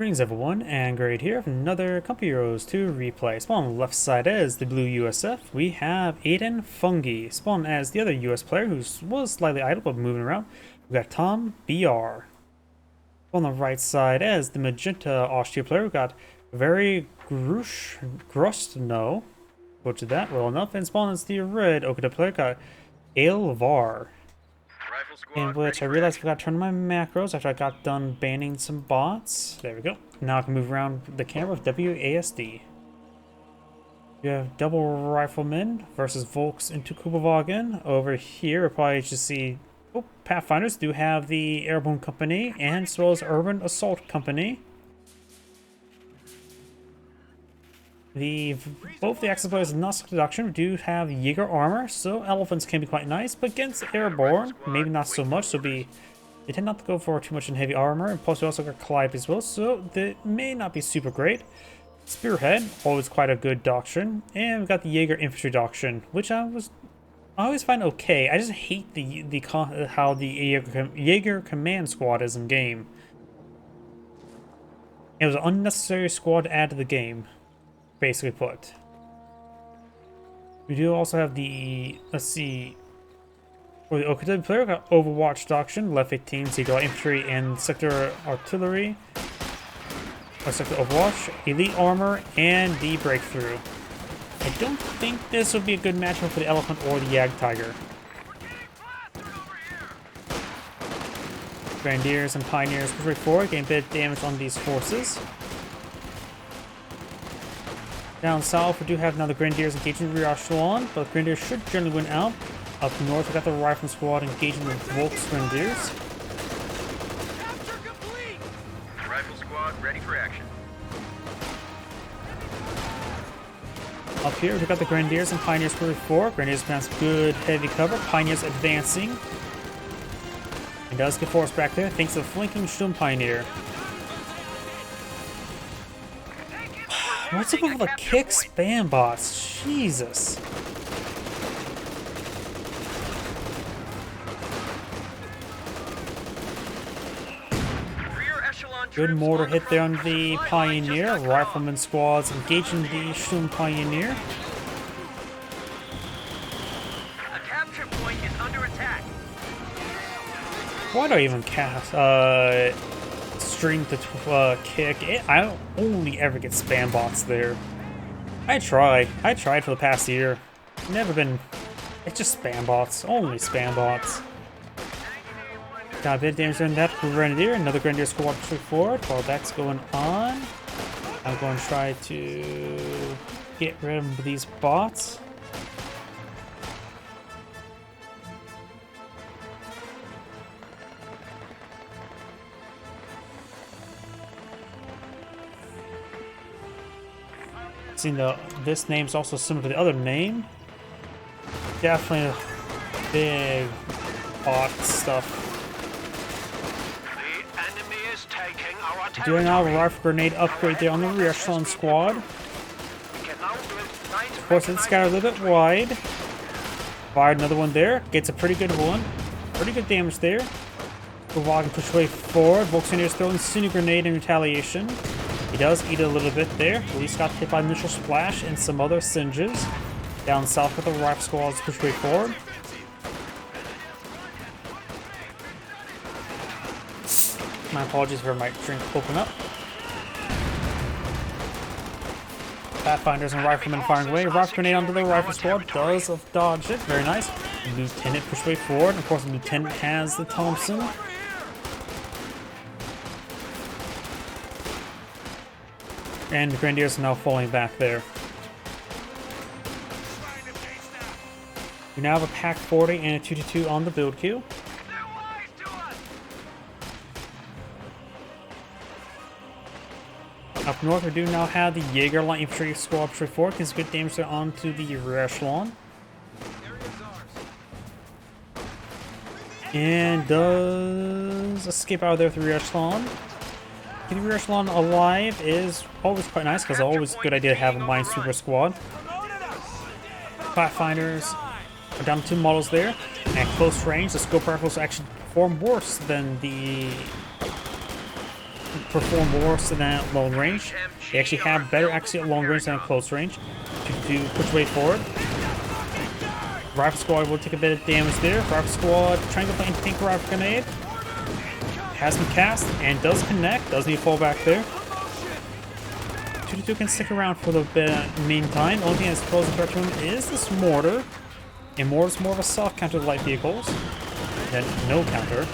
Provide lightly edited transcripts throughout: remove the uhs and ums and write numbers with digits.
Greetings everyone, and Grade here for another Company Heroes 2 replay. Spawn on the left side as the blue USF, we have AidenFungi. Spawn as the other US player who was slightly idle but moving around. We got Tom BR. On the right side as the magenta Austria player, we got Verygrustno. Go to that well enough. And Spawn as the red Okada player, got AleVar. In which I realized I forgot to turn on my macros after I got done banning some bots. There we go. Now I can move around the camera with WASD. You have double riflemen versus Volks into Kubowagen. Over here, we'll probably just see Pathfinders do have the Airborne Company and as well as Urban Assault Company. Both the access players and not deduction do have Jaeger armor, so elephants can be quite nice, but against airborne, maybe not so much. So they tend not to go for too much in heavy armor, and plus we also got Calliope as well, so that may not be super great. Spearhead, always quite a good doctrine, and we got the Jaeger infantry doctrine, which I always find okay. I just hate how the Jaeger command squad is in game. It was an unnecessary squad to add to the game. Basically put. We do also have the, let's see, for the Okada player, got Overwatch Doctrine, left 18, so you got Infantry and Sector Artillery, or Sector Overwatch, Elite Armor, and the Breakthrough. I don't think this would be a good matchup for the Elephant or the Yag Tiger. Grenadiers and Pioneers push forward, gain a bit of damage on these forces. Down south, we do have now the Grenadiers engaging the rear echelon, but the Grenadiers should generally win out. Up north, we got the Rifleman squad engaging the Volks Grenadiers. Rifle squad ready for action. Up here, we got the Grenadiers and Pioneers moving forward. Grenadiers pass good heavy cover. Pioneers advancing. He does get forced back there thanks to the flanking Sturm Pioneer. What's up with all the kick spam bots? Jesus. Good mortar hit there on the Pioneer. Rifleman squads engaging the Sturm Pioneer. A capture point is under attack. Why do I even cast string to kick? I only ever get spam bots there. I tried for the past year. Never been. It's just spam bots. Only spam bots. Got a bit of damage on that Grenadier. Another Grenadier squad pushing forward. While that's going on, I'm going to try to get rid of these bots. This name's also similar to the other name. Definitely a big bot stuff. The enemy is taking our territory. Doing our rifle grenade upgrade there on the rear echelon squad. Of course, it's scattered a little bit wide. Fired another one there. Gets a pretty good one. Pretty good damage there. Kubowagen can push way forward. Volkswagen is throwing Sinew Grenade in retaliation. He does eat a little bit there. At least got hit by initial splash and some other singes. Down south with the rifle squads push way forward. My apologies for my drink open up. Pathfinders and riflemen firing away. Rifle grenade onto the rifle squad. Does dodge it. Very nice. Lieutenant push way forward. Of course, the lieutenant has the Thompson. And the Grenadiers are now falling back there. We now have a Pack 40 and a 2-2 on the build queue. Up north, we do now have the Jaeger Light Infantry squad pushing forward. Gets good damage there onto the rear echelon. And does escape out of there with the rear echelon. Keeping the rear echelon alive is always quite nice because it's always a good idea to have a minesweeper squad. Pathfinders are down to 2 models there. At close range, the scope rifles actually perform worse than the perform worse than at long range. They actually have better accuracy at long range than at close range. To push way forward. Rifle Squad will take a bit of damage there. Rifle Squad trying to play tank rifle grenade. Has been cast and does connect. Does need to fall back there. 2-2 can stick around for the bit meantime. The only thing that's closing threat to him is this mortar. And mortar's more of a soft counter to light vehicles. Then no counter.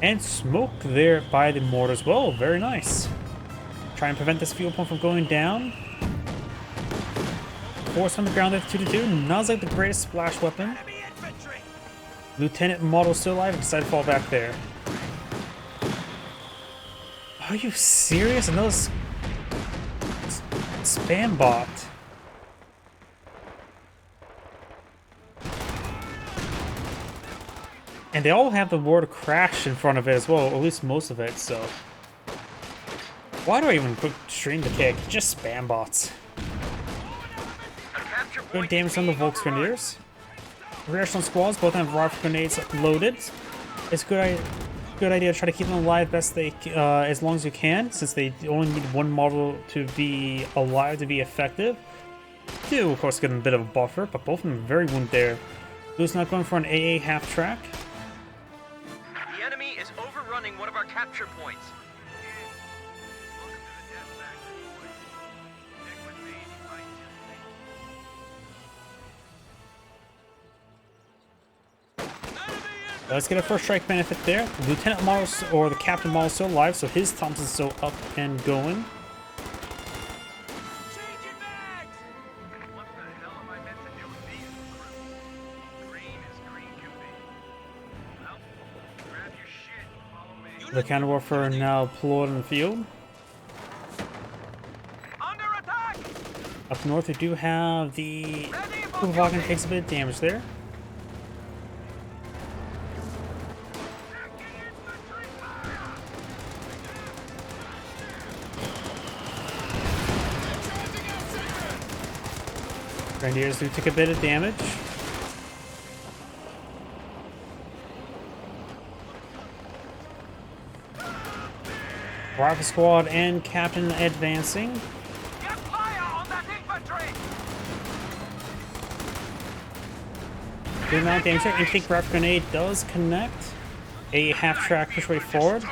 And smoke there by the mortar as well. Very nice. Try and prevent this fuel pump from going down. Force on the ground there, 2-2. Not like the greatest splash weapon. Lieutenant model still alive. Decided to fall back there. Are you serious? Another spam bot. And they all have the word crash in front of it as well, or at least most of it, so. Why do I even put stream the kick? Just spam bots. Good damage on the Volksgrenadiers. Verygrustno squads both have rifle grenades loaded. It's a good idea to try to keep them alive best they as long as you can, since they only need one model to be alive to be effective. Do of course get a bit of a buffer, but both of them are very wounded there. Blue's not going for an AA half track. The enemy is overrunning one of our capture points. Let's get a first strike benefit there. The lieutenant model or the captain model is still alive, so his Thompson's still up and going. The counter warfare now deployed in the field. Under attack! Up north, we do have the Wagen takes a bit of damage there. Grenadiers do take a bit of damage. Rifle Squad and Captain advancing. Get fire on that infantry! Good amount of damage there. Intake rifle grenade does connect. A half track push way forward.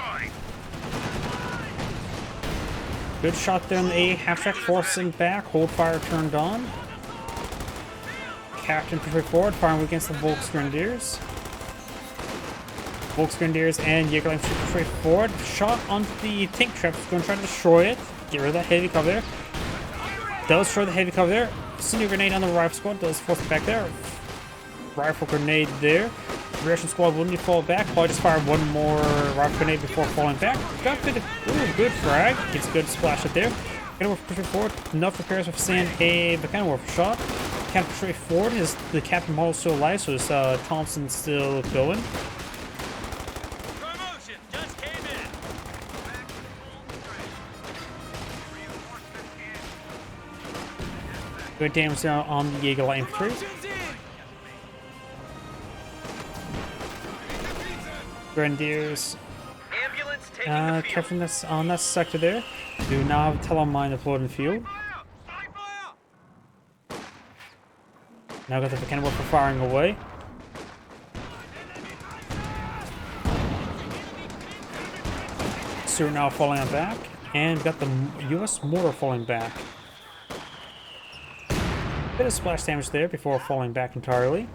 Good shot there on the A half track, forcing back. Hold fire turned on. Captain push way forward, firing against the Volksgrenadiers. Volksgrenadiers and Jägerline push way forward. Shot onto the tank trap. Going to try to destroy it. Get rid of that heavy cover there. Does destroy the heavy cover there. Senior grenade on the rifle squad. Does force it back there. Rifle grenade there. Verygrustno squad will need to fall back. Probably just fire one more rifle grenade before falling back. Got a bit of good frag. Gets a good splash up there. Gonna push forward. Enough repairs with sand a kind of shot. Captain push forward. The captain model still alive, so his Thompson's still going. Promotion just came in. Good damage now on the Jägerline infantry. Grenadiers capturing this on that sector there. Do now have Telemine deployed in the field. Now got the cannonball for firing away. Stewart now falling on back, and got the US mortar falling back. Bit of splash damage there before falling back entirely.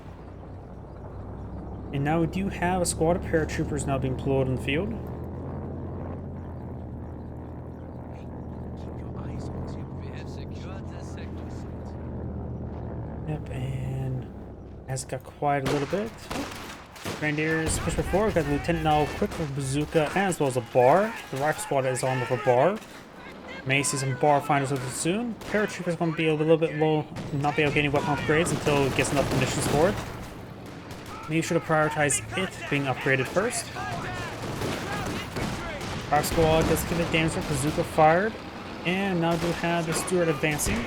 And now we do have a squad of paratroopers now being deployed in the field. Yep, and has got quiet a little bit. Grenadiers push forward. Got the lieutenant now quick with bazooka as well as a bar. The rifle squad is on with a bar. May see some bar finders with it soon. Paratroopers going to be a little bit low, not be able to get any weapon upgrades until it gets enough munitions for it. Make sure to prioritize it being upgraded first. Rifle squad does give it damage with bazooka fired. And now do have the Stewart advancing.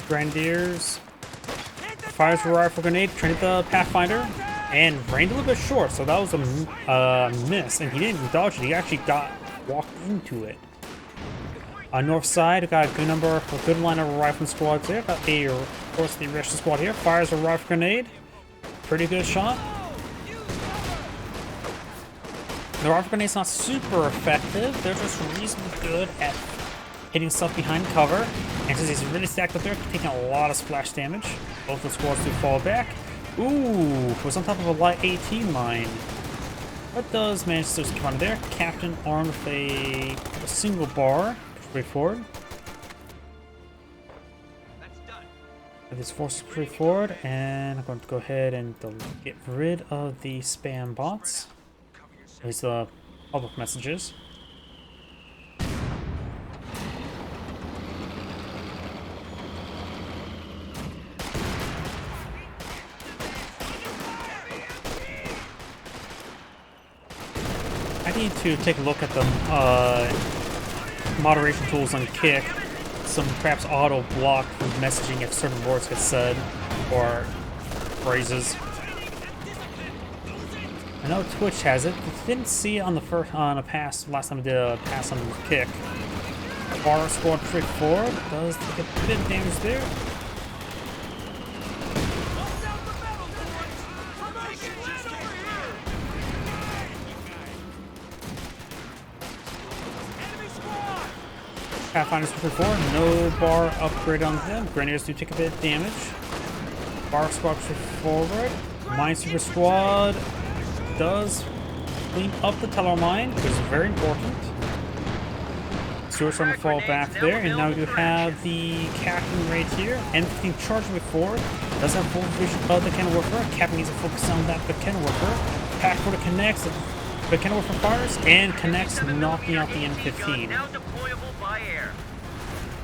Grenadiers. Fires a rifle grenade, turned the Pathfinder, and rained a little bit short, so that was a miss. And he didn't dodge it, he actually walked into it. On north side, got a good line of rifle squads there. Got of course, the Russian squad here. Fires a rifle grenade. Pretty good shot. The rifle grenade's not super effective. They're just reasonably good at hitting stuff behind cover. And since he's really stacked up there, taking a lot of splash damage. Both the squads do fall back. Ooh, was on top of a light 18 mine. But does manage to come on there. Captain armed with a single bar. Pretty forward. With his forces pretty forward, and I'm going to go ahead and get rid of the spam bots. At least the public messages. I need to take a look at the moderation tools on Kick. Some perhaps auto block from messaging if certain words get said or phrases. I know Twitch has it. I didn't see it on the last time I did a pass on Kick. Bar squad pretty forward does take a bit of damage there. Pathfinders before, no bar upgrade on them. Grenadiers do take a bit of damage. Bar squad forward. Mine super squad does clean up the teller mine, which is very important. Stewart's starting to fall back there, and now you have the captain right here. M15 charging before. Does have full vision of the cannon worker. Captain needs to focus on that the cannon worker. Pack for the connects. The cannon worker fires and connects, knocking out the M15.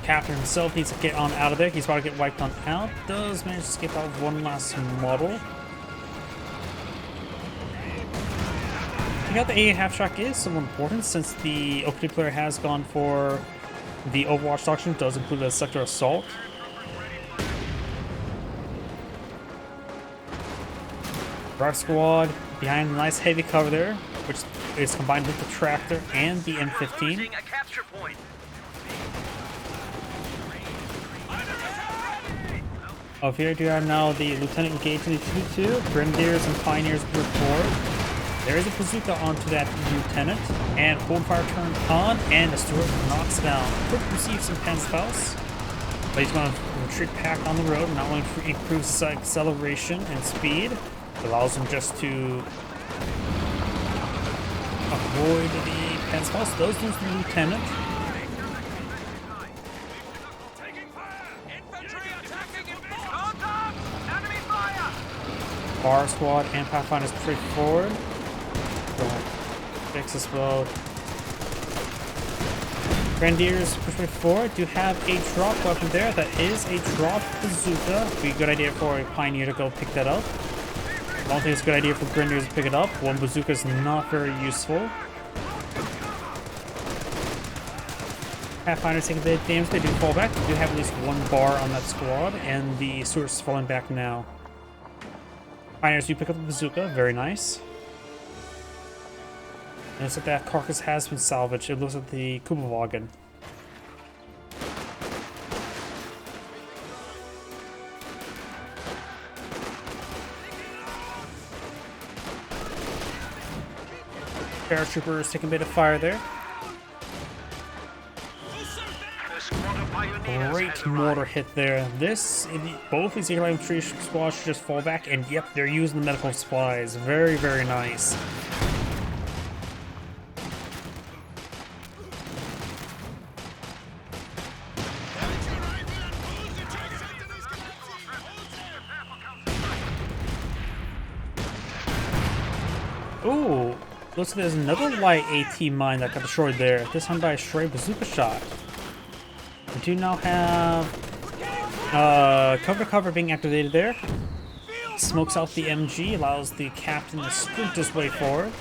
Captain himself needs to get on out of there. He's about to get wiped on out. Does manage to skip out one last model. Taking out the A half-track is somewhat important since the OPD player has gone for the Overwatch doctrine. Does include a sector assault. Drive squad behind a nice heavy cover there, which is combined with the tractor and the M15. Up here, you have now the Lieutenant engaged in the 2-2, Grenadiers and Pioneers move forward. There is a bazooka onto that Lieutenant, and hold fire turned on, and the Steward knocks down. Could receive some pen spells, but he's going to retreat back on the road, not only improves his acceleration and speed, allows him just to avoid the pen spells. Those lose the Lieutenant. Bar squad and Pathfinders pretty forward. Fix as well. Grenadiers push me forward. Do have a drop weapon there. That is a drop bazooka. Be a good idea for a Pioneer to go pick that up. I don't think it's a good idea for Grenadiers to pick it up. One bazooka is not very useful. Pathfinders take a bit of damage. They do fall back. They do have at least one bar on that squad, and the Stewart's falling back now. Pioneers do pick up the bazooka, very nice. And looks like that carcass has been salvaged. It looks like the Kuba-wagon. Paratroopers taking a bit of fire there. Great mortar hit there. Both these Eagle Infantry squads should just fall back, and yep, they're using the medical supplies. Very, very nice. Ooh, looks like there's another light AT mine that got destroyed there. This time by a stray bazooka shot. We do now have cover to cover being activated there. Smokes out the MG, allows the captain to sprint his way forward.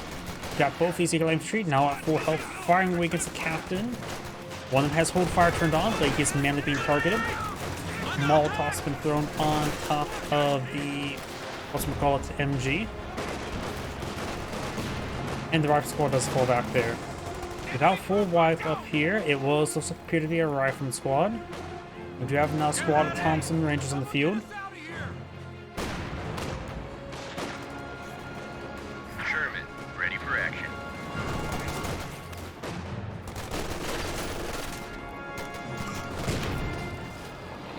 Got both these Eagle Infantry now at full health, firing away against the captain. One of them has hold fire turned on, but he is mainly being targeted. Molotov's been thrown on top of the, whatchamacallit, MG. And the rifle squad does fall back there. Without full wipe up here, it was looks like appear to be a rifleman squad. We do have now a squad of Thompson Rangers on the field. Sherman, ready for action.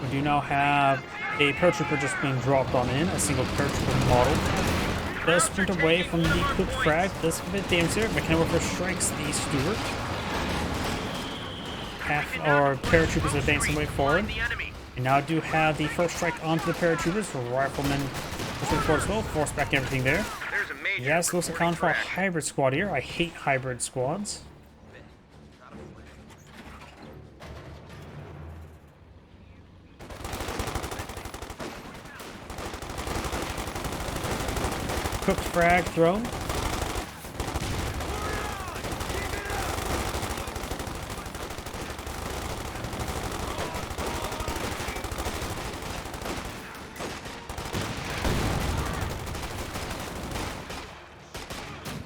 We do now have a paratrooper just being dropped on in, a single paratrooper model. Does sprint away from the quick frag, does give it damage there. McKenna first strikes the Stewart. Half our paratroopers advancing way forward. And now do have the first strike onto the paratroopers for riflemen pushing forward as well. Force back everything there. Yes, looks like on for a hybrid squad here. I hate hybrid squads. Cooked frag thrown.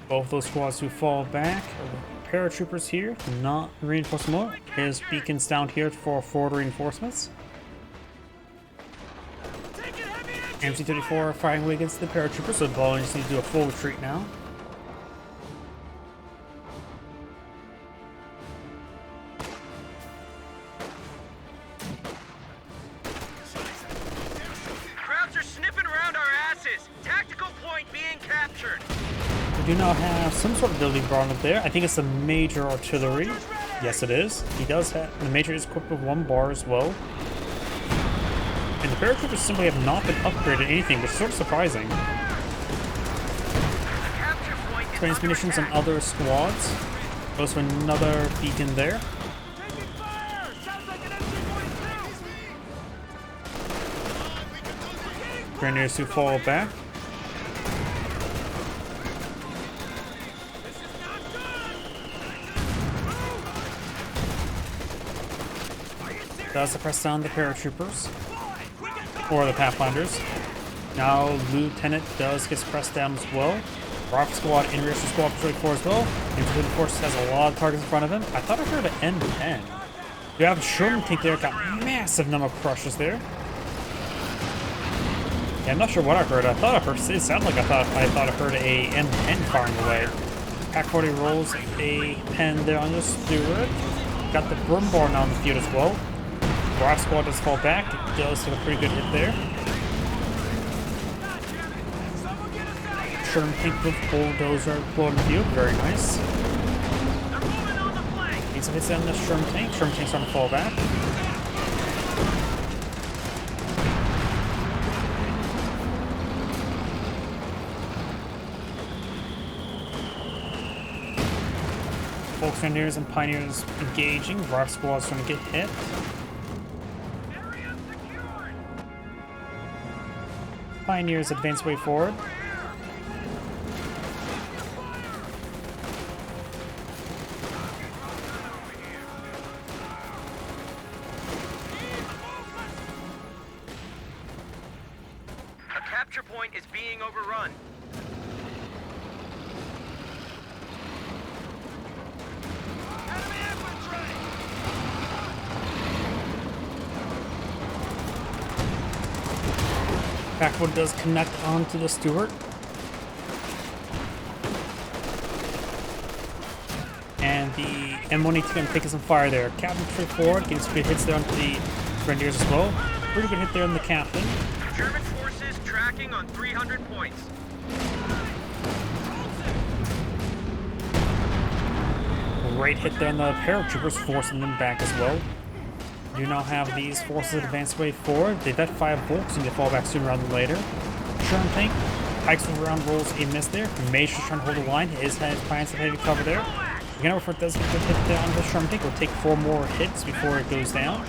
Both those squads who fall back. Paratroopers here, not reinforced more. His beacons down here for forward reinforcements. MC-34 firing away against the paratroopers, so the ball just needs to do a full retreat now. Crowds are sniffing around our asses. Tactical point being captured. We do now have some sort of building brought up there. I think it's the major artillery. Yes, it is. He does have the major is equipped with 1 bar as well. And the paratroopers simply have not been upgraded anything, which is sort of surprising. Transmunitions on other squads. Goes for another beacon there. Grenadiers who fall back. Does suppress down the paratroopers. Or the Pathfinders. Now Lieutenant does get pressed down as well. Rocket Squad and Rear Squad patrolling forward as well. Infantry Force has a lot of targets in front of him. I thought I heard an M10. You have a Sherman tank there, got massive number of crushes there. Yeah, I'm not sure what I heard. I thought I heard it sounded like I thought I heard a M10 firing away. Pack 40 rolls a pen there on the Stewart. Got the Brumbar now on the field as well. Rock Squad does fall back. It does have a pretty good hit there. Sherman tank with bulldozer blowing the field. Very nice. Needs some hits on the Sherman tank. Sherman tank's trying to fall back. Folk Grenadiers and Pioneers engaging. Rock Squad's trying to get hit. Pioneers advance way forward. A capture point is being overrun. Packwood does connect onto the Stewart. And the M182 going to take some fire there. Captain straight forward, getting some good hits there onto the Grenadiers as well. Pretty good hit there on the Captain. German forces tracking on 300 points. Great hit there on the paratroopers, forcing them back as well. Do now have these forces advance way forward. They've got 5 volts and they fall back sooner rather than later. Sherman tank, pikes around, rolls a miss there. Major's trying to hold the line. His plans some heavy cover there. Again, if it does get hit down the Sherman tank, it'll take 4 more hits before it goes down.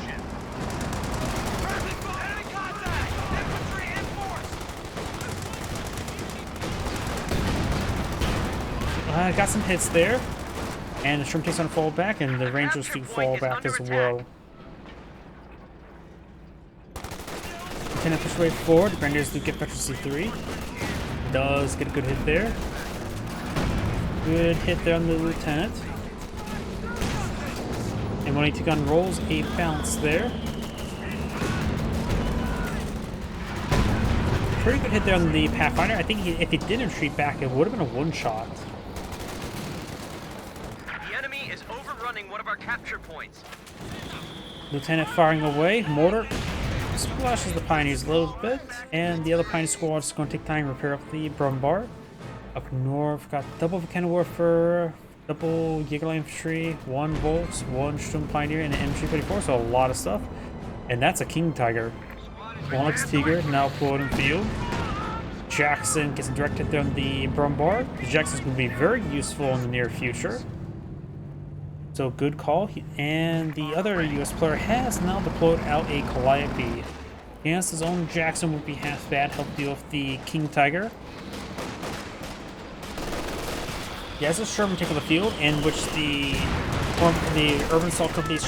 Got some hits there. And the Sherman tank's gonna fall back, and the Rangers do fall back as well. Lieutenant push way forward. The Grenadiers do get Veteran C3. Does get a good hit there. Good hit there on the Lieutenant. And when he gun rolls a bounce there. Pretty good hit there on the Pathfinder. I think if he didn't retreat back, it would have been a one-shot. The enemy is overrunning one of our capture points. Lieutenant firing away. Mortar splashes the Pioneers a little bit. And the other Pioneer squad is going to take time to repair up the Brumbard. Up north, got double Volcano Warfare, double Jaeger Infantry, 1 Volks, 1 Sturm Pioneer, and an MG34, so a lot of stuff. And that's a King Tiger. 1X Tiger, now floating field. Jackson gets directed there on the Brumbard. Jackson's going to be very useful in the near future. So good call. And the other US player has now deployed out a Calliope. Yes, his own Jackson would be half bad, help deal with the King Tiger. He has a Sherman take on the field, in which the Urban Assault Company's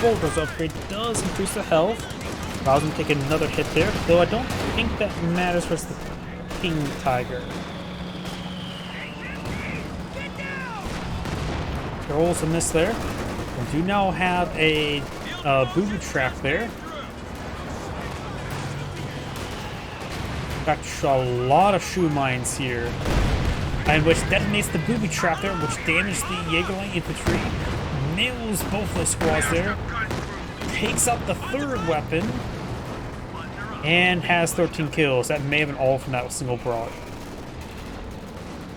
Bulldozers upgrade does increase the health. Allows him to take another hit there, though I don't think that matters for the King Tiger. There rolls a miss there. We do now have a booby trap there. Got a lot of shoe mines here. And which detonates the booby trap there, which damages the Jaegerline infantry, nails both those squads there, takes out the third weapon, and has 13 kills. That may have been all from that single barrage.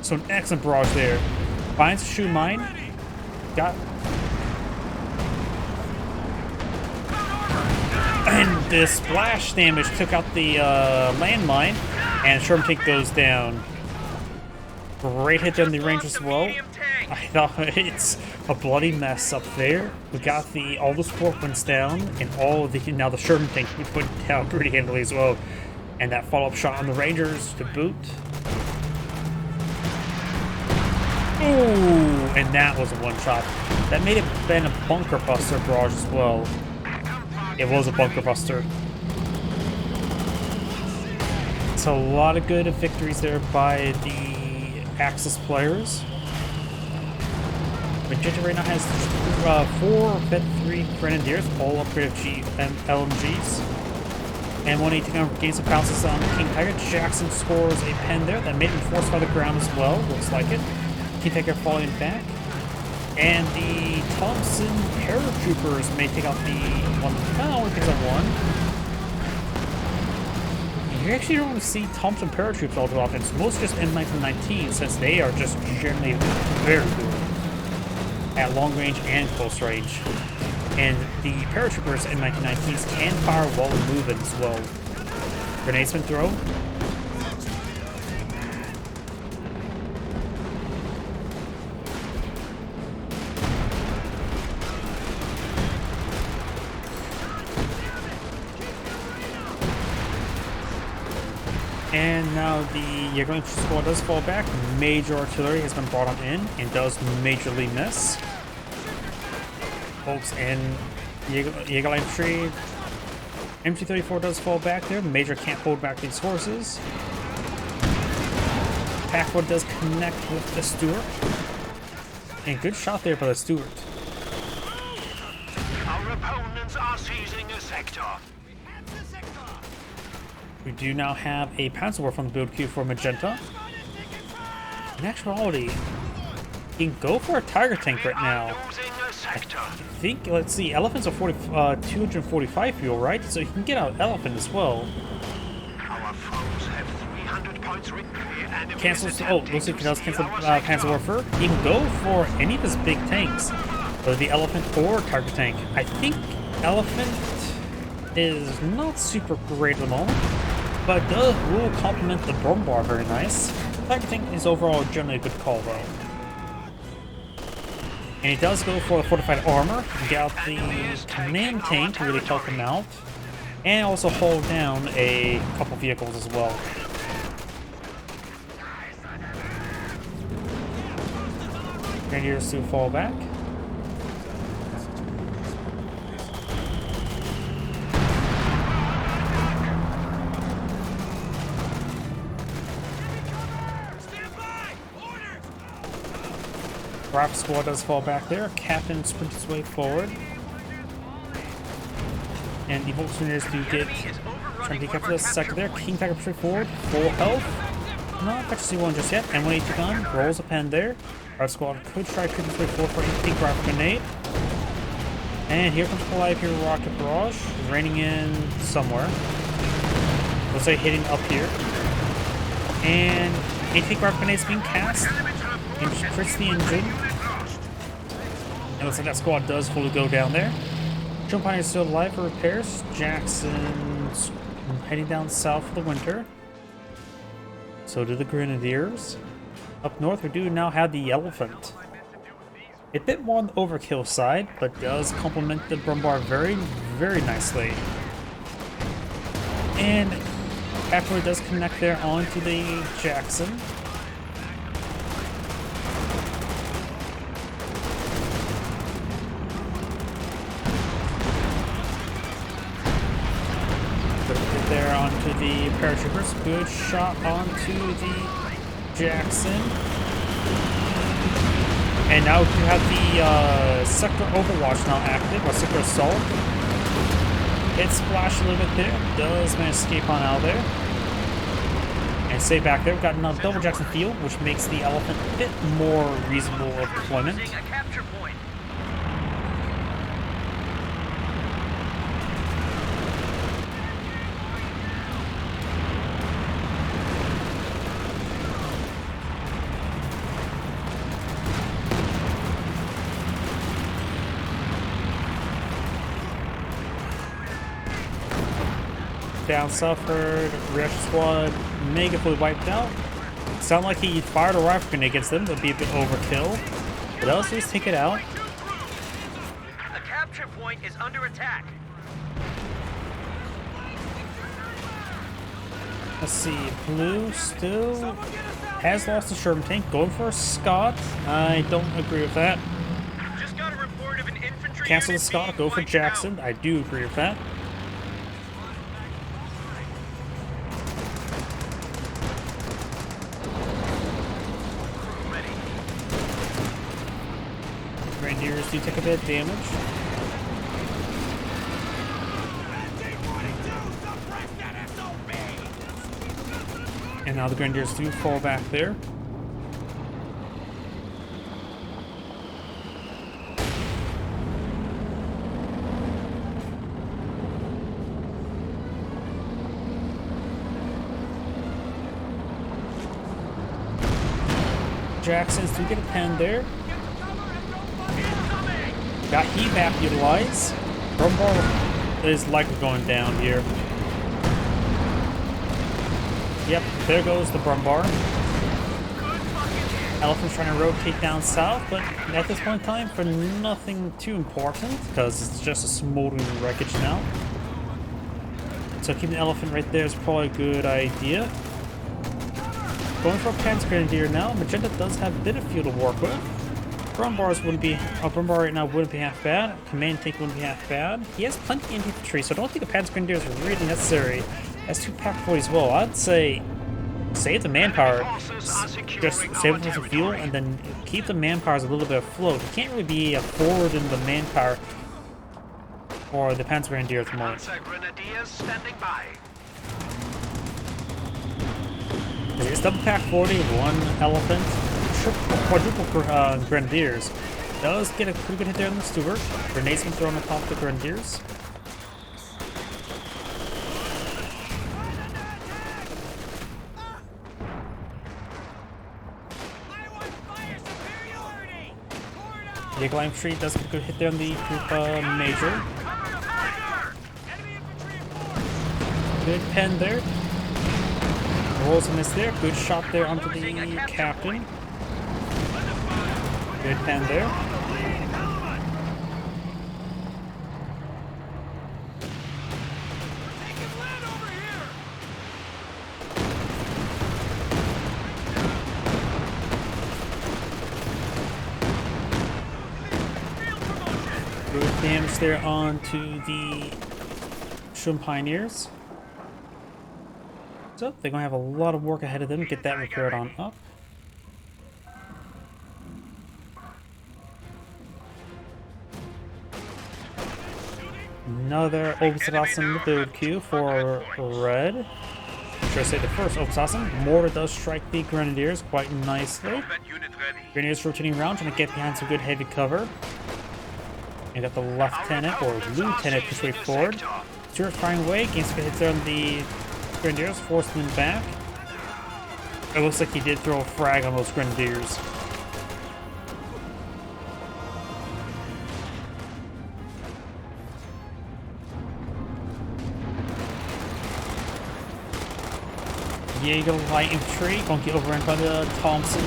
So an excellent barrage there. Finds a shoe mine. Got. And the splash damage took out the landmine, and Sherman Tank goes down. Great hit on the range as well. I thought it's a bloody mess up there. We got all the Scorpions down, and now the Sherman Tank we put down pretty handily as well. And that follow-up shot on the Rangers to boot. Ooh, and that was a one-shot. That may have been a bunker buster barrage as well. It was a bunker buster. So a lot of good victories there by the Axis players. Magenta right now has 4 Vet 3 Grenadiers, all upgraded LMGs. And when he gains some pounces on King Tiger, Jackson scores a pen there that made him force by the ground as well, looks like it. King Tiger falling back. And the Thompson paratroopers may take out the one that only picks up one. You actually don't see Thompson paratroopers all too often. It's mostly just M1919, since they are just generally very good at long range and close range. And the paratroopers M1919s can fire while moving as well. Grenades been thrown. And now the Jaegerline squad does fall back. Major artillery has been brought on in and does majorly miss. Folks in Jaegerline infantry. MG34 does fall back there. Major can't hold back these horses. Packwood does connect with the Stuart. And good shot there by the Stuart. Our opponents are seizing a sector. We do now have a Panzerwerfer from the build queue for Magenta. In actuality, he can go for a Tiger tank right now. I think, let's see, Elephant's a 245 fuel, right? So he can get out Elephant as well. Our foes have 300 points Cancels, looks like he does cancel Panzerwerfer. He can go for any of his big tanks, whether the Elephant or Tiger tank. I think Elephant is not super great at the moment, but will complement the Brumbard very nice. Tiger tank is overall generally a good call though. And he does go for the fortified armor, get out the command tank to really help him out, and also hold down a couple vehicles as well. Grenadiers to fall back. Rifle squad does fall back there. Captain sprints his way forward. And the Volkswageners do get trying to take up for the sector there. King Tiger straight forward, full health. Not actually one just yet. And 182 gun rolls a pen there. Our squad could try to creep his way forward for a pink rifle grenade. And here comes the live here rocket barrage, raining in somewhere. Looks like hitting up here. And a pink rifle grenade is being cast. And hits the engine. It looks like that squad does fully go down there. Jump Pioneer is still alive for repairs. Jackson's heading down south for the winter. So do the Grenadiers. Up north, we do now have the Elephant. A bit more on the overkill side, but does complement the Brumbar very, very nicely. And after it does connect there onto the Jackson. There onto the paratroopers. Good shot onto the Jackson. And now you have the sector overwatch now active, or sector assault. It splashed a little bit there. Does manage to escape on out of there. And stay back there. We've got now double Jackson field, which makes the Elephant a bit more reasonable of deployment. Down suffered, reaction squad mega fully wiped out. Sound like he fired a rifle grenade against them, that'd be a bit overkill. But else just take it out. A capture point is under attack. Let's see, Blue still has lost the Sherman tank, going for a Scott. I don't agree with that. Just got a report of an infantry Cancel the unit Scott, being go for wiped Jackson. out. I do agree with that. Grenadiers do take a bit of damage. And now the Grenadiers do fall back there. Jacksons do get a pen there. Got heat map utilized. Brumbar is likely going down here. Yep, there goes the Brumbar. Elephant's trying to rotate down south, but at this point in time, for nothing too important, because it's just a smoldering wreckage now. So keeping the Elephant right there is probably a good idea. Going for a Panzer Grenadier now. Magenta does have a bit of fuel to work with. Brumbars wouldn't be, Brumbar right now wouldn't be half bad. Command tank wouldn't be half bad. He has plenty of infantry, so I don't think a Panzer Grenadier is really necessary. That's 2 pack 40 as well. I'd say save the manpower, just save it for some fuel, and then keep the manpowers a little bit afloat. You can't really be forward in the manpower or the Panzer Grenadier at the moment. Panzer Grenadiers standing by. It's double pack 40, 1 Elephant, quadruple Grenadiers. Does get a pretty good hit there on the Stewart. Grenades can throw on the top of the Grenadiers. The Eagle Infantry does get a good hit there on the group Major. Good pen there. Rolls a miss there. Good shot there onto the Captain. Good pen there. Good damage there onto the Shum Pioneers. So they're going to have a lot of work ahead of them to get that repaired on up. Another open assassin with the Q for red. Should I say the first open assassin? Mortar does strike the grenadiers quite nicely. Combat unit ready. Grenadiers rotating around, trying to get behind some good heavy cover. And got the lieutenant or lieutenant push way forward. Stuart firing away, gains some good hits there on the grenadiers, forcing them back. It looks like he did throw a frag on those grenadiers. Jaeger light infantry won't get overrun by the Thompson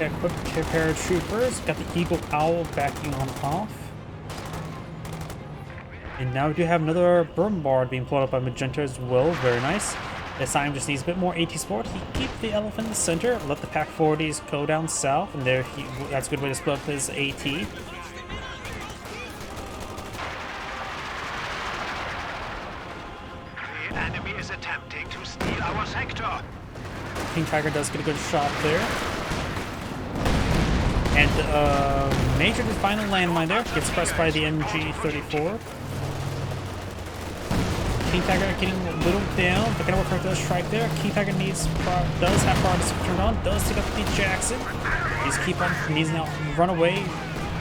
equipped paratroopers. Got the Eagle Owl backing on off. And now we do have another bombard being pulled up by Magenta as well. Very nice. This time just needs a bit more AT support. He keep the elephant in the center, let the Pack 40s go down south, and there that's a good way to split up his AT. The enemy is attempting to steal our sector. King Tiger does get a good shot there. And Major the final landmine there gets pressed by the MG-34. King Tiger getting whittled down. The Gunner Warfare does strike there. King Tiger does have progress turned on. Does take up the Jackson. He's now run away.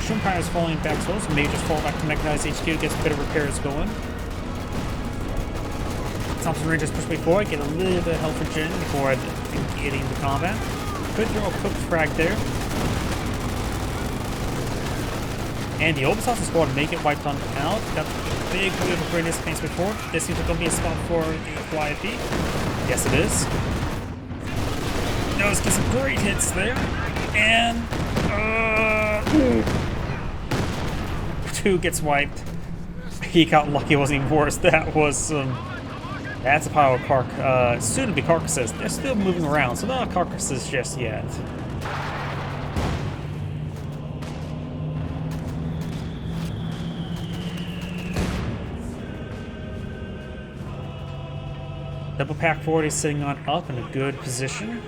Schumpeter is falling back slow, so Major's fall back to Mechanized HQ, gets a bit of repairs going. Thompson Rangers push way forward, get a little bit of help for Jin before getting into combat. Could throw a cooked frag there. And the Obisas squad make it wiped on out. Got a big wave of greatness paints way forward. This seems like going to be a spot for the YFP. Yes, it is. Does get some great hits there. And two gets wiped. He got lucky, it wasn't even worse. That was that's a pile of soon to be carcasses. They're still moving around, so not carcasses just yet. Double Pack 40 is sitting on up in a good position.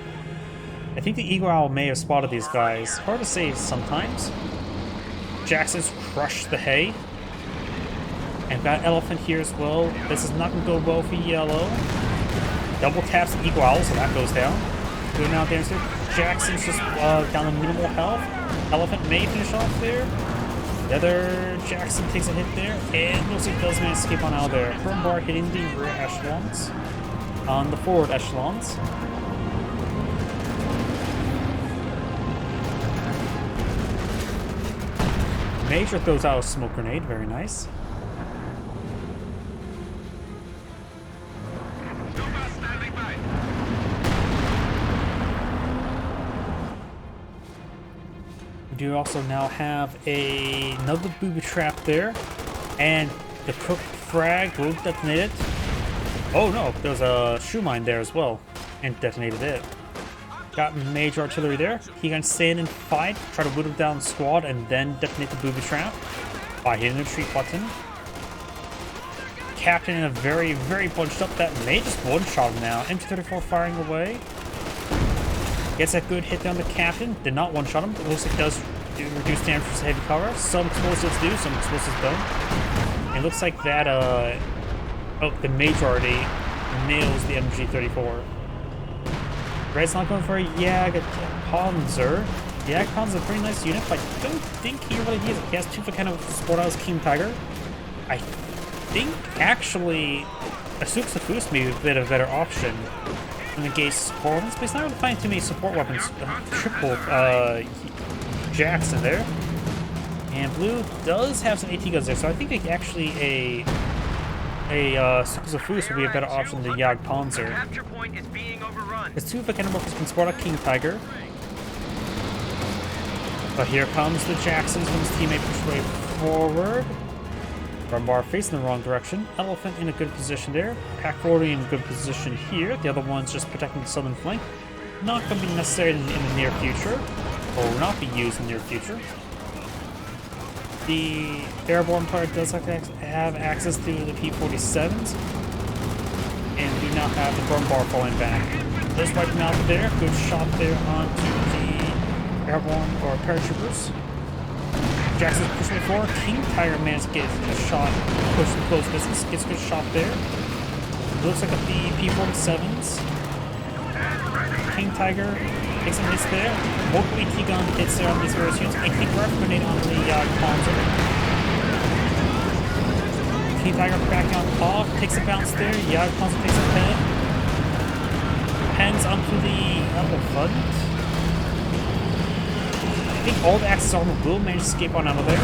I think the Eagle Owl may have spotted these guys. Hard to say sometimes. Jackson's crushed the hay. And got Elephant here as well. This is not going to go well for yellow. Double taps the Eagle Owl, so that goes down. Good amount of damage there. Jackson's just down to minimal health. Elephant may finish off there. The other Jackson takes a hit there. And looks like does manage to escape on out there. Bombard hitting the rear echelons. On the forward echelons. Major throws out a smoke grenade, very nice. We do also now have another booby trap there, and the cooked frag will detonate it. Oh no, there's a shoe mine there as well, and detonated it. Got major artillery there. He can stand and fight, try to whittle down the squad, and then detonate the booby trap by hitting the retreat button. Captain in a very, very bunched up that may just one-shot him now. MT-34 firing away. Gets that good hit down the captain. Did not one-shot him. It looks like it does reduce damage for heavy cover. Some explosives do, some explosives don't. It looks like that, the majority nails the MG-34. Red's not going for a Jagdpanzer. Jagdpanzer's a pretty nice unit, but I don't think he really needs it. He has two for kind of support out as King Tiger. I think, actually, a Suksa may be a bit of a better option to engage support weapons, but he's not really finding too many support weapons. Triple Jackson there. And blue does have some AT guns there, so I think they actually a Suksa will be a better option than Jagdpanzer. Capture point is being overrun. His two Cannon Workers can support a King Tiger. But here comes the Jacksons when his teammate pushes way forward. Bombard facing the wrong direction. Elephant in a good position there. Pack 40 in a good position here. The other one's just protecting the southern flank. Not going to be necessary in the near future. Or will not be used in the near future. The airborne part does have access to the P-47s. And we now have the bombard falling back. Does wipe him out there. Good shot there onto the airborne or paratroopers. Jackson's pushing forward. King Tiger managed to get a shot, push some close distance, gets a good shot there. Looks like a P47s. King Tiger takes some hits there. Multiple AT gun hits there on these various units. A King Ref grenade on the Panzer. King Tiger back on off, takes a bounce there. Panzer takes a pen. Pens onto the elephant. I think all the Axis armor will manage to escape on out of there.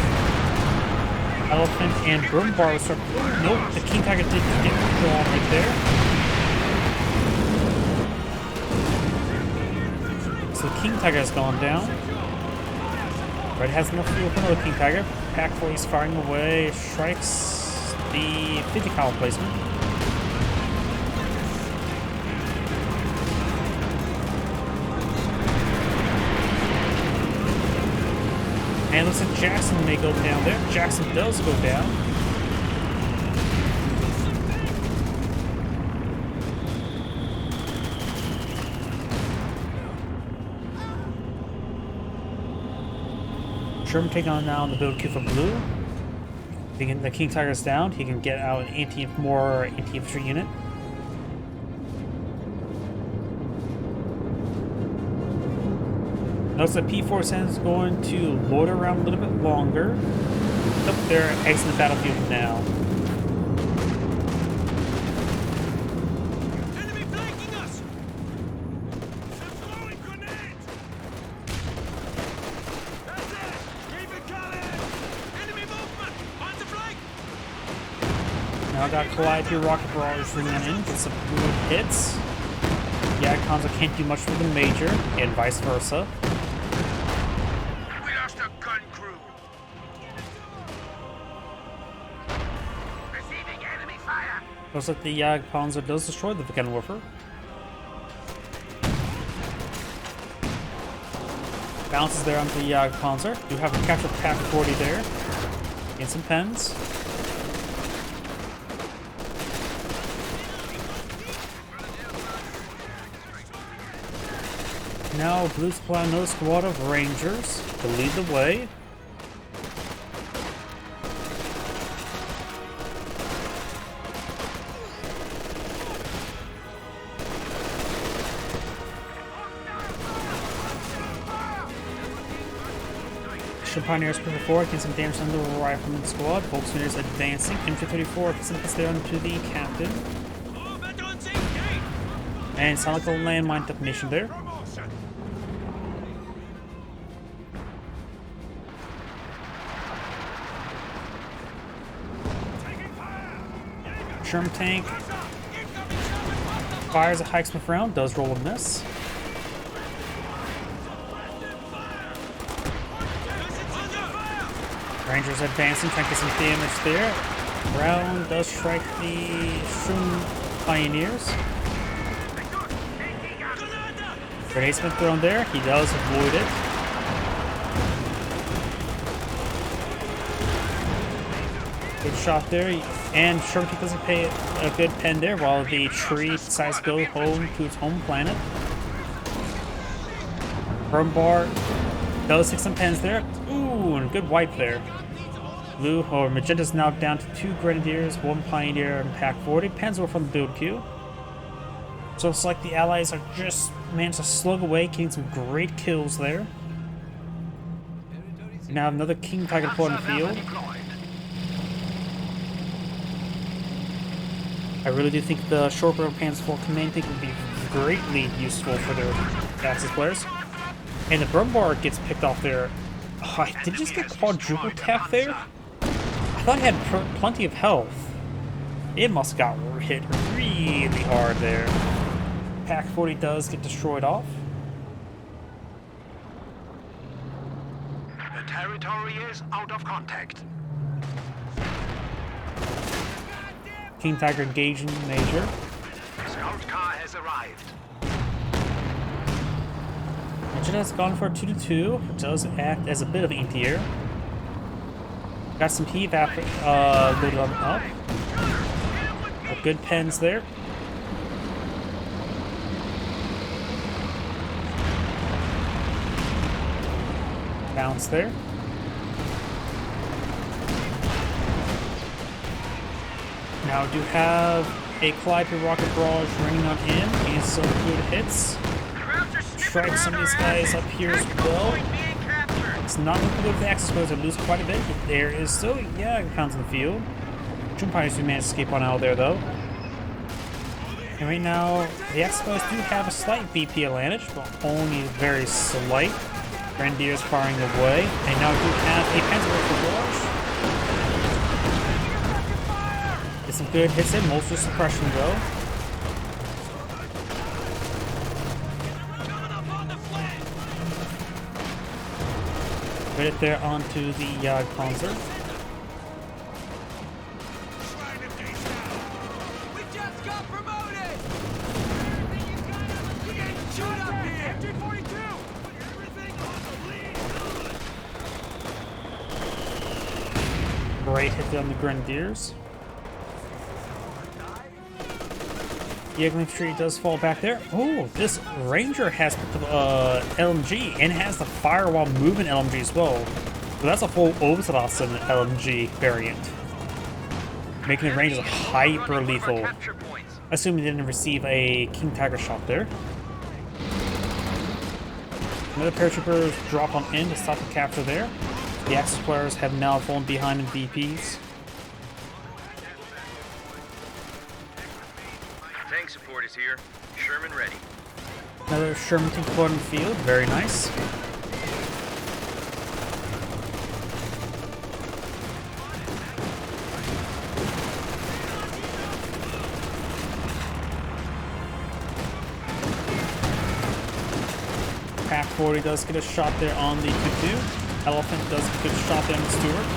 Elephant and Broombar will start. Nope, the King Tiger did get drawn right there. So the King Tiger has gone down. Red has enough fuel for another King Tiger. Pack 40 is firing away. Strikes the 50 cal placement. And looks like Jackson may go down there. Jackson does go down. Sherman taking on now on the build queue for blue. The King Tiger's down. He can get out an more anti-infantry unit. Notice that P47 is going to loiter around a little bit longer. Oh, they're exiting the battlefield now. Enemy flanking us! Throwing grenades! That's it! Keep it coming! Enemy movement! On the flank! Now I got Collide through rocket barrage swinging in, get some good hits. Kanza can't do much for the major, and vice versa. Looks like the Panzer does destroy the Gunwurfer. Bounces there onto the Panzer. Do have a capture pack 40 there. And some pens. Now blue supply another squad of Rangers to lead the way. Pioneers pushing forward, getting some damage on the rifleman squad. Volkswagen's advancing. M234 gets some hits there onto the captain. And sound like a landmine detonation there. Sherman tank fires a Hikesmith round, does roll a miss. Rangers advancing, trying to get some damage there. Round does strike the Shroom Pioneers. Grenade's been thrown there. He does avoid it. Good shot there. And Sherman doesn't pay a good pen there while the tree decides to go home to its home planet. Brumbar does take some pens there. Ooh, and good wipe there. Blue, or Magenta's now down to 2 Grenadiers, 1 Pioneer, and Pack 40. Pens were from the build queue. So it's like the Allies are just managed to slug away, getting some great kills there. Now another King Tiger deployed in the field. I really do think the short barrel Panzer IV command tank would be greatly useful for their Axis players. And the Brumbar gets picked off there. Oh, I did just get quadruple tap there? I thought I had plenty of health. It must have got hit really hard there. Pack 40 does get destroyed off. The territory is out of contact. King Tiger engaging Major. Scout car has arrived. Magenta has gone for a 2-2, which does act as a bit of anti-air. Got some heat loaded on up. Good pens there. Bounce there. Now do have a Calliope rocket barrage raining on in and some good hits. Strike some of these guys up here as well. It's not looking good for the Axis players. They lose quite a bit. There is still, yeah, pounds in the field. June Pirates do manage to escape on out there though. And right now, the Axis players do have a slight BP advantage, but only very slight. Grenadiers firing away. And now do have a Panzer barrage. Get some good hits in, mostly suppression though. Right there onto the Panzer. Great hit on the Grenadiers. The Eagle Infantry does fall back there. Oh, this Ranger has LMG and has the fire while moving LMG as well. So that's a full Osterlassen LMG variant. Making the Rangers hyper lethal. Assuming they didn't receive a King Tiger shot there. Another paratroopers drop on in to stop the capture there. The Axis players have now fallen behind in BPs. Tank support is here. Sherman ready. Another Sherman tank deployed in the field. Very nice. Pack 40 does get a shot there on the 2-2. Elephant does get a good shot there on the Stewart.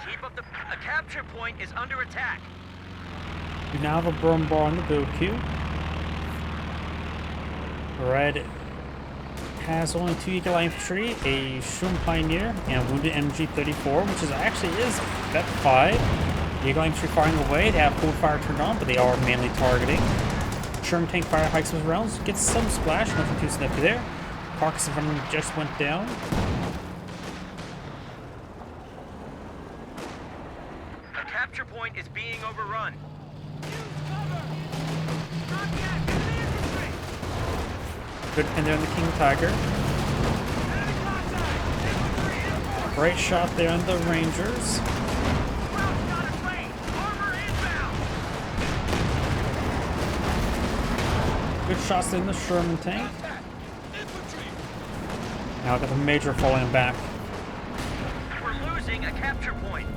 Keep up a capture point is under attack. We now have a burn bar on the build queue. Red has only 2 Eagle Eye Infantry, a Shroom Pioneer, and a wounded MG-34, which is actually Vet 5. The Eagle Eye Infantry firing away. They have cold fire turned on, but they are mainly targeting. Sherman tank fire hikes with rounds, gets some splash, nothing too sniffy there. Carcass in front of him just went down. A capture point is being overrun. Good pin there on the King Tiger. Great shot there on the Rangers. Good shots in the Sherman tank. Now got the Major falling back. We're losing a capture point.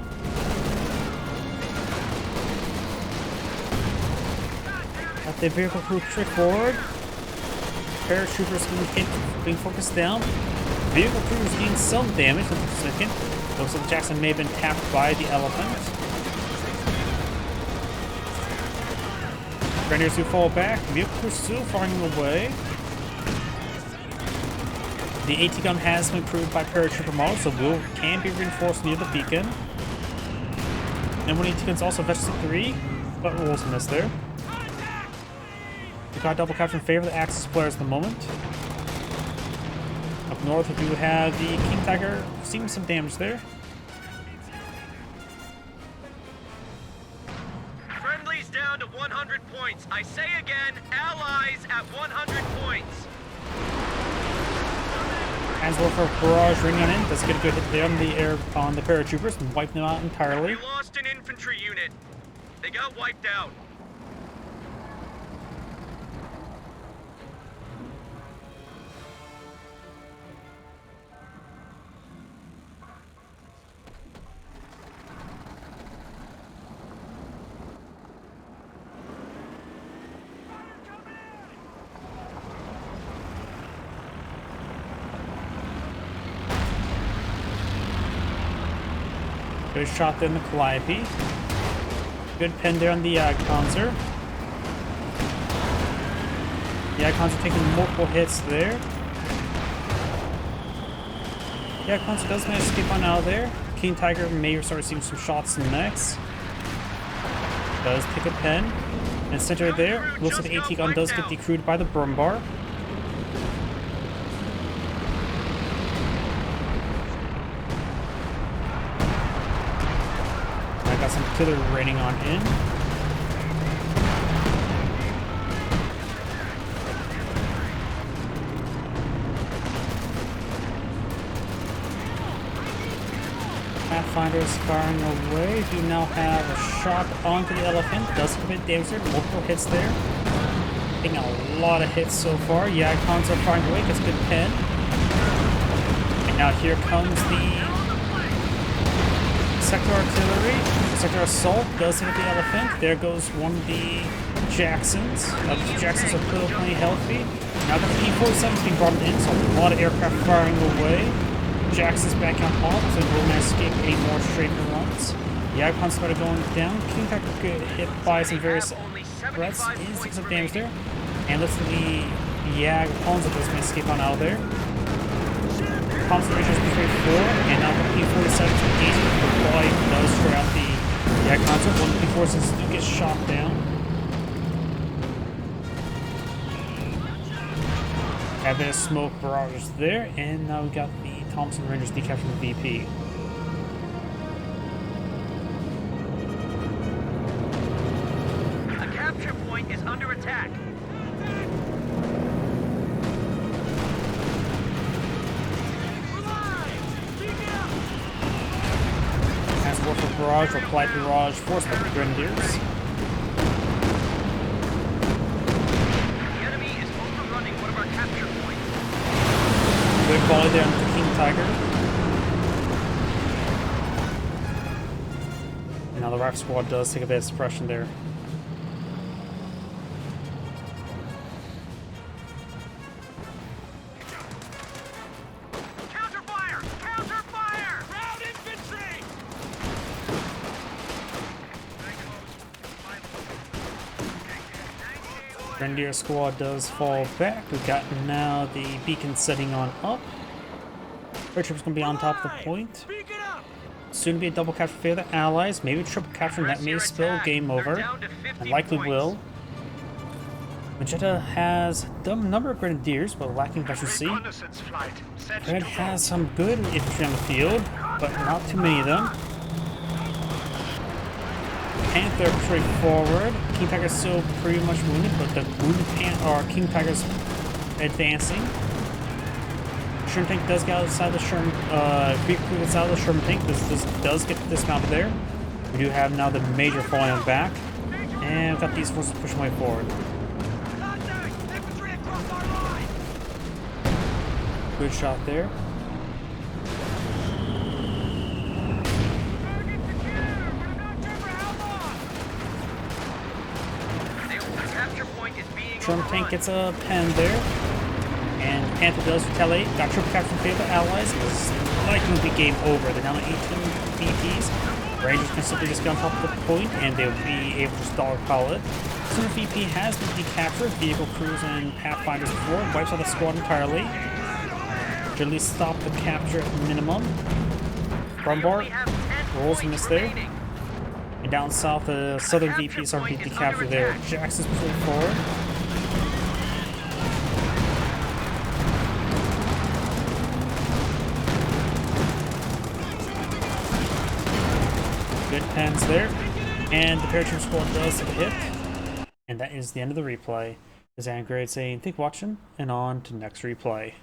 Got the vehicle crew trick forward. Paratroopers being focused down. Vehicle crews gain some damage, nothing significant. Looks like Jackson may have been tapped by the Elephant. Grenadiers who fall back. Vehicle crews still firing away. The AT gun has been improved by paratrooper models, so can be reinforced near the beacon. And one AT gun's also vested 3, but rolls a miss there. We got double capture in favor of the Axis players at the moment. Up north, we do have the King Tiger seeing some damage there. Friendly's down to 100 points. I say again, allies at 100 points. As barrage ringing on in, does get a good hit there on the air on the paratroopers and wipe them out entirely. We lost an infantry unit. They got wiped out. Good shot there in the Calliope. Good pin there on the Panzer. The Icons are taking multiple hits there. Yeah, Consul does manage to escape on out of there. King Tiger may start receiving some shots next. Does pick a pen. And center there, looks like the AT gun does get decrewed by the Brumbar. I got some killer raining on in. Pathfinder's firing away. Do now have a shot onto the elephant. Does commit damage there. Multiple hits there. Taking a lot of hits so far. Yeah, Consul firing away. Gets a good pen. And now here comes the sector artillery. Sector assault does hit the elephant. There goes one of the Jacksons. The Jacksons are still plenty healthy. Now the P-47's being brought in, so a lot of aircraft firing away. Jackson's back on off, so we'll not escape any more straight runs. The Icon started going down. King Tiger get hit by some various threats. Is taking some damage there. And looks like the Yag Ponzo does may escape on out of there. Ponzo Rangers P-34, and now the P-47 engaging. The fly does throw out the Yag Ponzo. One of the P-47s do get shot down. Have a bit of smoke barrages there, and now we got the Thompson Rangers decapturing the VP. A capture point is under attack. As war for barrage, applied barrage forced by the Grenadiers. The enemy is overrunning one of our capture points. Good volley there on the King Tiger. And now the RAF squad does take a bit of suppression there. Counterfire! Counterfire! Ground infantry! Grenadier squad does fall back. We've got now the beacon setting on up. Air troops gonna be on top of the point. Soon be a double capture for the allies. Maybe triple capture, and that may spell game over. And likely will. Magenta has a number of grenadiers, but lacking efficiency. Reconnaissance flight set Red to has some good infantry on the field, but not too many of them. Panther pretty forward. King Tiger's still pretty much wounded, but the wounded King Tiger's advancing. Sherman tank does get outside the Sherman, gets out of the Sherman tank. This does get dismounted there. We do have now the Major falling on back, and we've got these forces pushing way forward. Good shot there. Sherman tank gets a pen there. And Panther does retaliate. Got triple capture in favor of the allies. It's likely to be game over. They're down to 18 VPs. Rangers can simply just get on top of the point, and they'll be able to dogpile it. So the VP has been decaptured. Vehicle crews and Pathfinders before. Wipes out the squad entirely. To at least stop the capture at minimum. Brumbar rolls and miss there. And down south, the southern VPs are being decaptured there. Jackson's pushing forward. Good pens there. And the paratroop squad does take a hit. And that is the end of the replay. This is Aaron Grade saying, thank you for watching, and on to next replay.